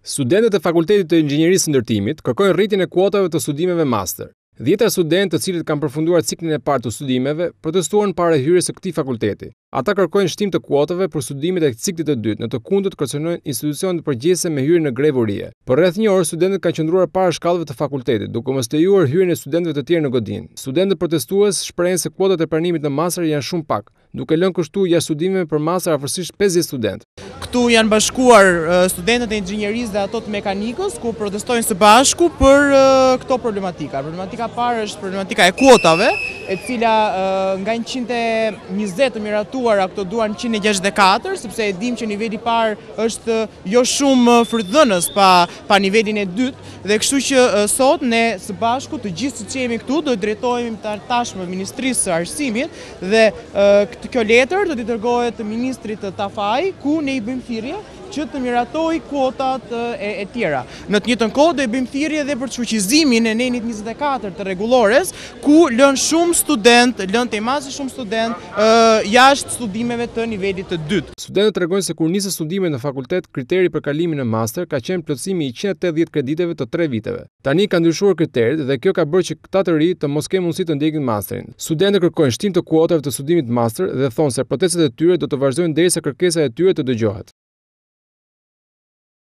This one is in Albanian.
Studentët e Fakultetit të Inxhinierisë së Ndërtimit kërkojnë rritjen e kuotave të studimeve master. 10 studentë të cilët kanë përfunduar ciklin e parë të studimeve protestuan para hyrjes së këtij fakulteti. Ata kërkojnë shtim të kuotave për studimet e ciklit të dytë, në të kundërt kërcënojnë institucionet përgjegjëse me hyrje në grevurie. Për rreth një orë studentët kanë qëndruar para shkallëve të fakultetit, duke mos lejuar hyrjen e studentëve të tjerë në godinë. Studentët protestues shprehen se kuotat e pranimit në master janë shumë pak, duke lënë kushtu jashtë studimeve për master afërsisht 50 studentë. Këtu janë bashkuar studentët e inxhinierisë dhe ato të mekanikës, ku protestojnë së bashku për këto problematika. Problematika parë është problematika e kuotave, e cila nga 120 të miratuara këto duan 164, sepse e dim që niveli parë është jo shumë frydhënës pa nivelin e dytë, dhe kështu që sot ne së bashku të gjithë që jemi këtu do drejtohemi tashmë Ministrisë së Arsimit dhe kjo letër do t'i dërgohet ministrit të Tafaj, ku ne i bëjmë thirrje që të miratoj kuotat e tjera. Në të njëjtën kohë do i bëjmë thirrje edhe për fuqizimin e nenit 24 të rregullores, ku lën shumë student, lën temazë shumë student jashtë studimeve të nivelit të dytë. Studentët tregojnë se kur nisën studimet në fakultet, kriteri për kalimin në master ka qenë plotësimi i 180 krediteve të 3 viteve. Tani ka ndryshuar kriterit dhe kjo ka bërë që këta të ri të mos kenë mundësi të ndjekin masterin. Studentët kërkojnë shtim të kuotave të studimit master dhe thonë se protestat e tyre do të vazhdojnë derisa kërkesa e tyre të dëgjohet.